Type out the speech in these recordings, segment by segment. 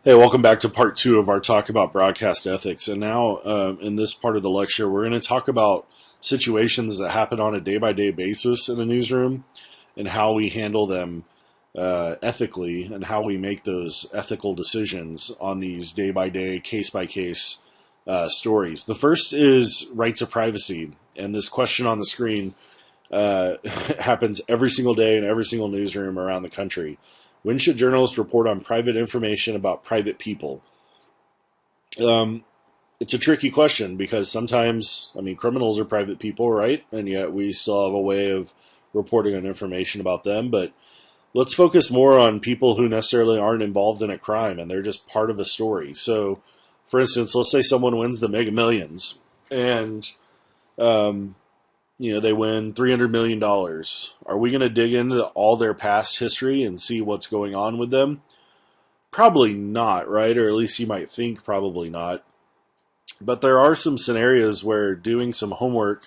Hey, welcome back to part two of our talk about broadcast ethics. And now, in this part of the lecture, we're going to talk about situations that happen on a day-by-day basis in a newsroom and how we handle them ethically and how we make those ethical decisions on these day-by-day, case-by-case stories. The first is right to privacy. And this question on the screen happens every single day in every single newsroom around the country. When should journalists report on private information about private people? It's a tricky question because sometimes, criminals are private people, right? And yet we still have a way of reporting on information about them. But let's focus more on people who necessarily aren't involved in a crime and they're just part of a story. So, for instance, let's say someone wins the Mega Millions and they win $300 million. Are we going to dig into all their past history and see what's going on with them? Probably not, right? Or at least you might think probably not. But there are some scenarios where doing some homework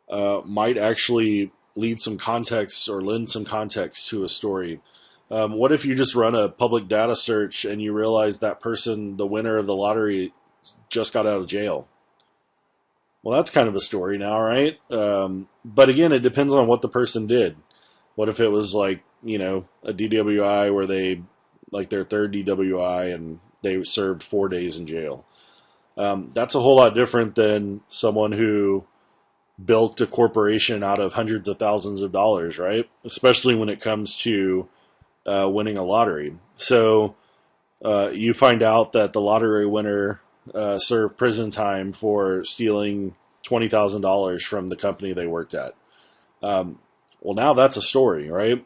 might actually lead some context or lend some context to a story. What if you just run a public data search and you realize that person, the winner of the lottery, just got out of jail? Well, that's kind of a story now, right? But again, it depends on what the person did. What if it was like, a DWI where they, like their third DWI and they served 4 days in jail? That's a whole lot different than someone who built a corporation out of hundreds of thousands of dollars, right? Especially when it comes to winning a lottery. So you find out that the lottery winner served prison time for stealing $20,000 from the company they worked at. Well, now that's a story, right?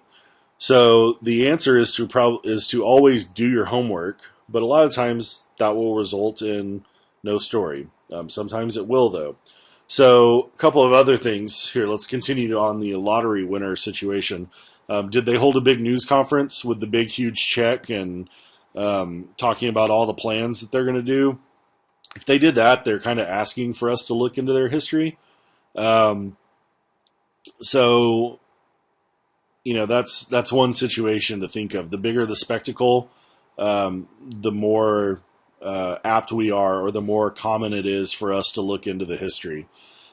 So the answer is to always do your homework, but a lot of times that will result in no story. Sometimes it will, though. So a couple of other things here. Let's continue on the lottery winner situation. Did they hold a big news conference with the big, huge check and talking about all the plans that they're going to do? If they did that, they're kind of asking for us to look into their history. So, that's one situation to think of. The bigger the spectacle, the more apt we are, or the more common it is for us to look into the history.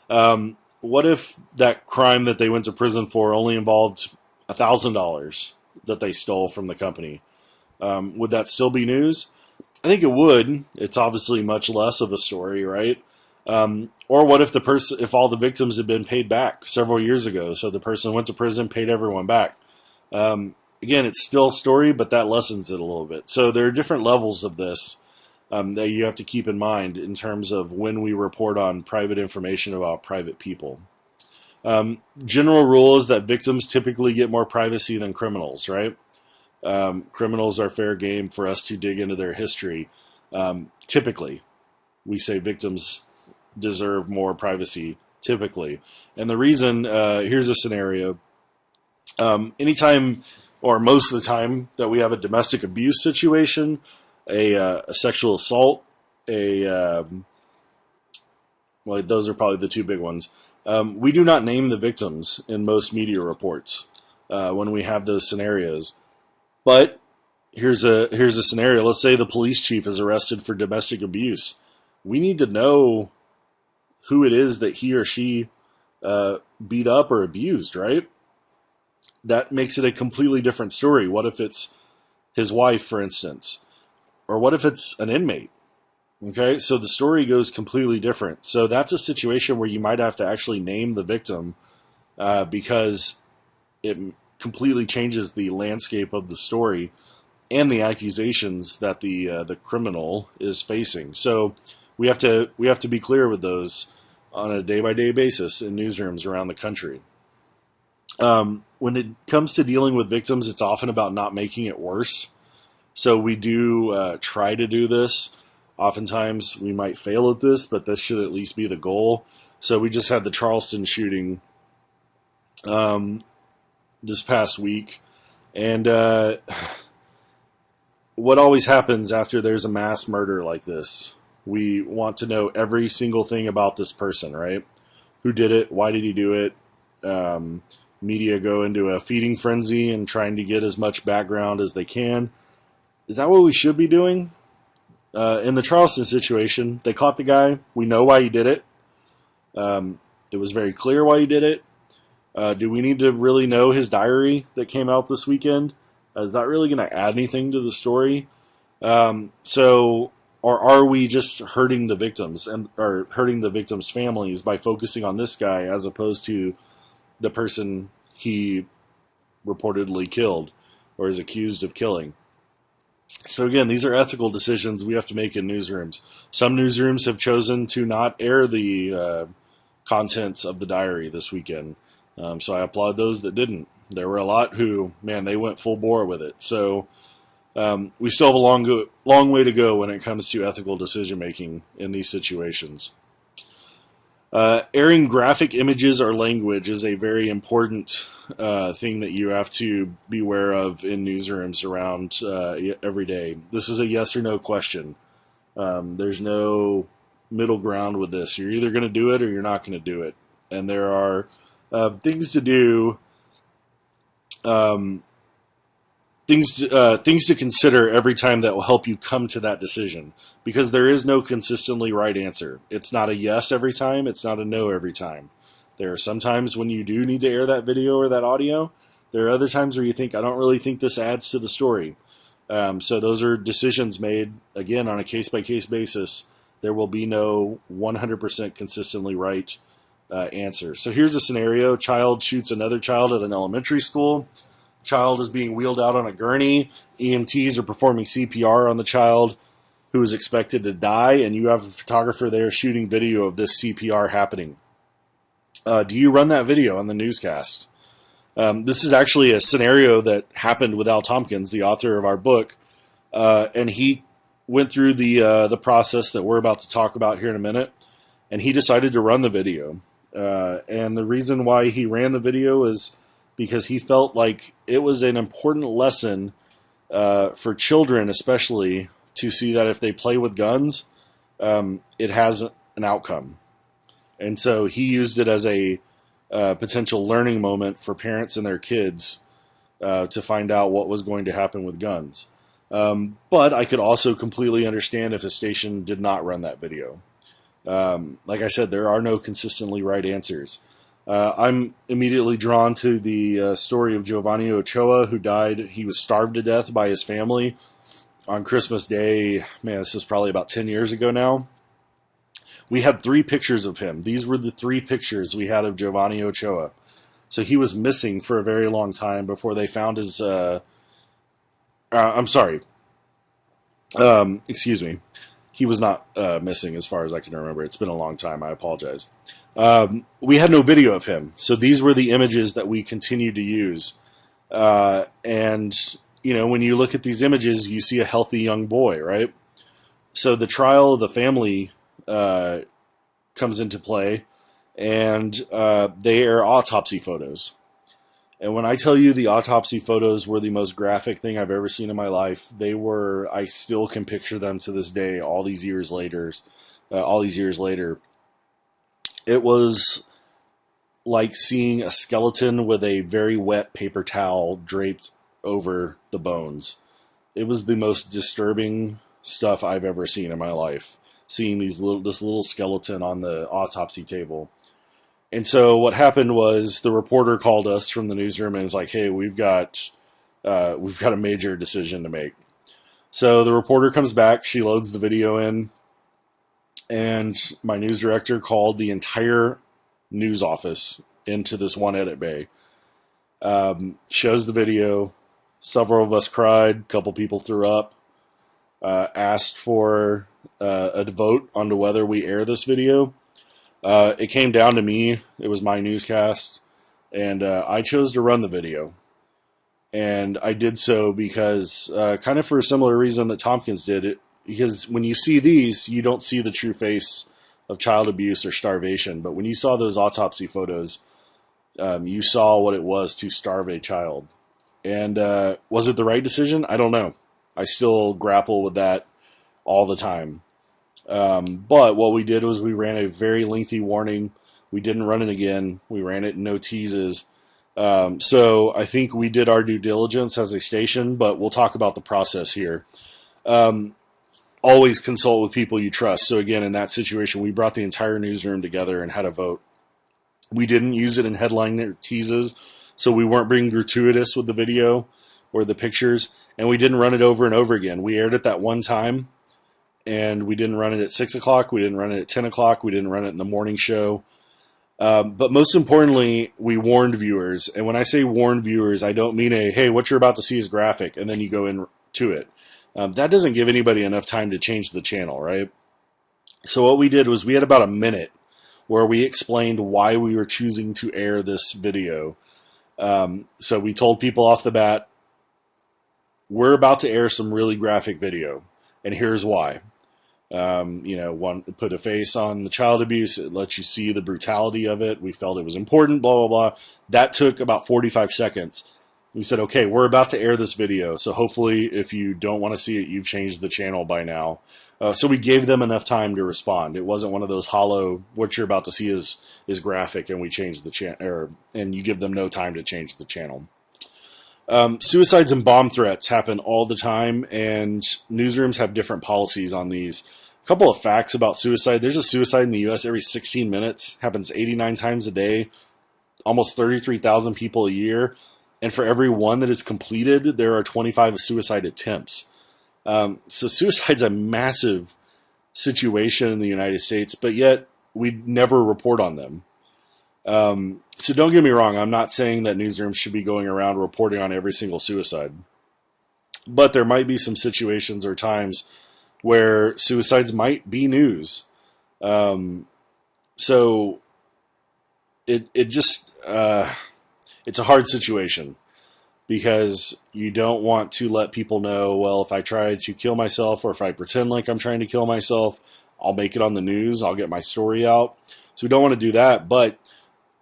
What if that crime that they went to prison for only involved $1,000 that they stole from the company? Would that still be news? I think it would. It's obviously much less of a story, right? Or what if if all the victims had been paid back several years ago, so the person went to prison, paid everyone back? Again, it's still a story, but that lessens it a little bit. So there are different levels of this that you have to keep in mind in terms of when we report on private information about private people. General rule is that victims typically get more privacy than criminals, right? Criminals are fair game for us to dig into their history. Typically, we say victims deserve more privacy, typically. And the reason, here's a scenario. Anytime, or most of the time, that we have a domestic abuse situation, a sexual assault, well, those are probably the two big ones. We do not name the victims in most media reports when we have those scenarios. But here's a scenario. Let's say the police chief is arrested for domestic abuse. We need to know who it is that he or she beat up or abused, right? That makes it a completely different story. What if it's his wife, for instance? Or what if it's an inmate? Okay, so the story goes completely different. So that's a situation where you might have to actually name the victim because it completely changes the landscape of the story and the accusations that the criminal is facing. So we have to be clear with those on a day-by-day basis in newsrooms around the country. When it comes to dealing with victims, it's often about not making it worse. So we do try to do this. Oftentimes we might fail at this, but this should at least be the goal. So we just had the Charleston shooting this past week. And what always happens after there's a mass murder like this? We want to know every single thing about this person, right? Who did it? Why did he do it? Media go into a feeding frenzy and trying to get as much background as they can. Is that what we should be doing? In the Charleston situation, they caught the guy. We know why he did it. It was very clear why he did it. Do we need to really know his diary that came out this weekend? Is that really going to add anything to the story? Or are we just hurting the victims or hurting the victims' families by focusing on this guy as opposed to the person he reportedly killed or is accused of killing? So again, these are ethical decisions we have to make in newsrooms. Some newsrooms have chosen to not air the contents of the diary this weekend. So I applaud those that didn't. There were a lot who, man, they went full bore with it. So we still have a long way to go when it comes to ethical decision making in these situations. Airing graphic images or language is a very important thing that you have to be aware of in newsrooms around every day. This is a yes or no question. There's no middle ground with this. You're either going to do it or you're not going to do it. And there are things to do, things to consider every time that will help you come to that decision, because there is no consistently right answer. It's not a yes every time. It's not a no every time. There are some times when you do need to air that video or that audio. There are other times where you think, I don't really think this adds to the story. So those are decisions made, again, on a case-by-case basis. There will be no 100% consistently right answer. So here's a scenario. Child shoots another child at an elementary school. Child is being wheeled out on a gurney. EMTs are performing CPR on the child who is expected to die, and you have a photographer there shooting video of this CPR happening. Do you run that video on the newscast? This is actually a scenario that happened with Al Tompkins, the author of our book, and he went through the process that we're about to talk about here in a minute, and he decided to run the video. And the reason why he ran the video is because he felt like it was an important lesson for children, especially, to see that if they play with guns, it has an outcome. And so he used it as a potential learning moment for parents and their kids to find out what was going to happen with guns. But I could also completely understand if a station did not run that video. Like I said, there are no consistently right answers. I'm immediately drawn to the story of Giovanni Ochoa, who died. He was starved to death by his family on Christmas Day. Man, this is probably about 10 years ago now. We had 3 pictures of him. These were the 3 pictures we had of Giovanni Ochoa. So he was missing for a very long time before they found his... excuse me. He was not missing as far as I can remember. It's been a long time. I apologize. We had no video of him. So these were the images that we continued to use. And, you know, when you look at these images, you see a healthy young boy, right? So the trial of the family comes into play, and they air autopsy photos. And when I tell you the autopsy photos were the most graphic thing I've ever seen in my life, I still can picture them to this day, all these years later. It was like seeing a skeleton with a very wet paper towel draped over the bones. It was the most disturbing stuff I've ever seen in my life, seeing this little skeleton on the autopsy table. And so what happened was the reporter called us from the newsroom and was like, "Hey, we've got a major decision to make." So the reporter comes back, she loads the video in, and my news director called the entire news office into this one edit bay. Shows the video. Several of us cried. A couple people threw up. Asked for a vote on to whether we air this video. It came down to me. It was my newscast, and I chose to run the video. And I did so because, kind of for a similar reason that Tompkins did it, because when you see these, you don't see the true face of child abuse or starvation. But when you saw those autopsy photos, you saw what it was to starve a child. And was it the right decision? I don't know. I still grapple with that all the time. But what we did was we ran a very lengthy warning. We didn't run it again. We ran it in no teases. So I think we did our due diligence as a station, but we'll talk about the process here. always consult with people you trust. So again, in that situation, we brought the entire newsroom together and had a vote. We didn't use it in headline teases, so we weren't being gratuitous with the video or the pictures, and we didn't run it over and over again. We aired it that one time, and we didn't run it at 6 o'clock, we didn't run it at 10 o'clock, we didn't run it in the morning show. But most importantly, we warned viewers. And when I say warned viewers, I don't mean hey, what you're about to see is graphic, and then you go into it. That doesn't give anybody enough time to change the channel, right? So what we did was we had about a minute where we explained why we were choosing to air this video. So we told people off the bat, we're about to air some really graphic video, and here's why. Put a face on the child abuse. It lets you see the brutality of it. We felt it was important, blah, blah, blah. That took about 45 seconds. We said, okay, we're about to air this video, so hopefully if you don't want to see it, you've changed the channel by now. So we gave them enough time to respond. It wasn't one of those hollow, what you're about to see is graphic, and we changed the channel, and you give them no time to change the channel. Suicides and bomb threats happen all the time, and newsrooms have different policies on these. A couple of facts about suicide. There's a suicide in the U.S. every 16 minutes. Happens 89 times a day. Almost 33,000 people a year. And for every one that is completed, there are 25 suicide attempts. So suicide's a massive situation in the United States, but yet we never report on them. So don't get me wrong, I'm not saying that newsrooms should be going around reporting on every single suicide. But there might be some situations or times where suicides might be news. So it's a hard situation, because you don't want to let people know, well, if I try to kill myself, or if I pretend like I'm trying to kill myself, I'll make it on the news, I'll get my story out. So we don't want to do that, but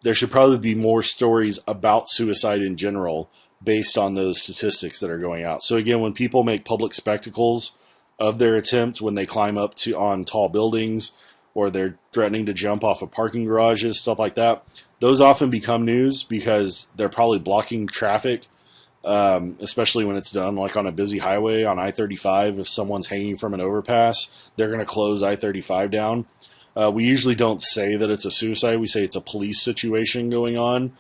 there should probably be more stories about suicide in general based on those statistics that are going out. So again, when people make public spectacles of their attempt, when they climb up on tall buildings, or they're threatening to jump off of parking garages, stuff like that, those often become news because they're probably blocking traffic, especially when it's done like on a busy highway on I-35. If someone's hanging from an overpass, they're going to close I-35 down. We usually don't say that it's a suicide. We say it's a police situation going on.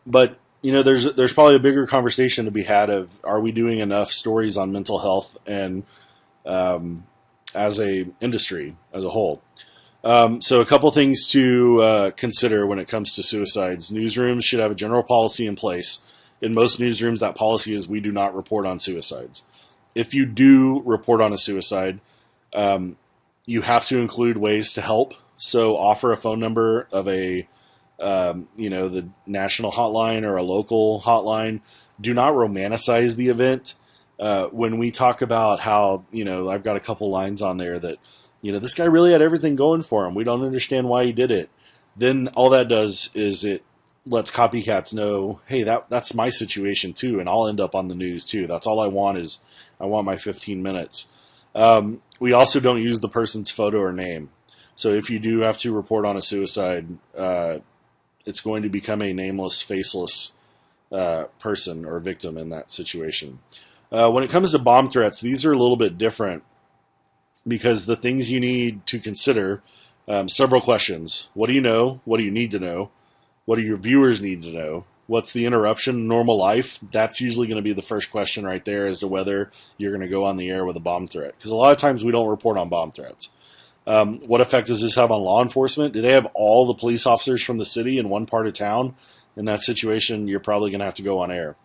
But there's probably a bigger conversation to be had of, are we doing enough stories on mental health and as a industry as a whole? So a couple things to consider when it comes to suicides. Newsrooms should have a general policy in place. In most newsrooms, that policy is we do not report on suicides. If you do report on a suicide, you have to include ways to help. So offer a phone number of the national hotline or a local hotline. Do not romanticize the event. When we talk about how, I've got a couple lines on there that, this guy really had everything going for him, we don't understand why he did it. Then all that does is it lets copycats know, hey, that's my situation too, and I'll end up on the news too. That's all I want is I want my 15 minutes. We also don't use the person's photo or name. So if you do have to report on a suicide, it's going to become a nameless, faceless person or victim in that situation. When it comes to bomb threats, these are a little bit different, because the things you need to consider, several questions. What do you know? What do you need to know? What do your viewers need to know? What's the interruption in normal life? That's usually going to be the first question right there as to whether you're going to go on the air with a bomb threat. Because a lot of times we don't report on bomb threats. What effect does this have on law enforcement? Do they have all the police officers from the city in one part of town? In that situation, you're probably going to have to go on air.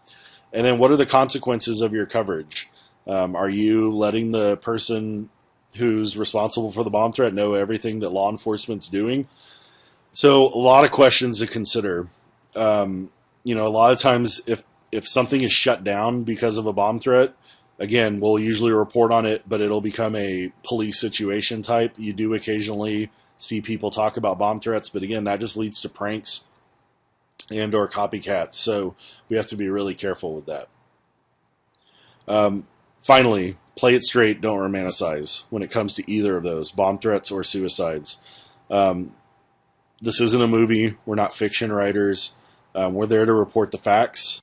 And then what are the consequences of your coverage? Are you letting the person who's responsible for the bomb threat know everything that law enforcement's doing? So a lot of questions to consider. A lot of times if something is shut down because of a bomb threat, again, we'll usually report on it, but it'll become a police situation type. You do occasionally see people talk about bomb threats, but again, that just leads to pranks and or copycats. So we have to be really careful with that. Finally, play it straight, don't romanticize when it comes to either of those, bomb threats or suicides. This isn't a movie. We're not fiction writers. We're there to report the facts.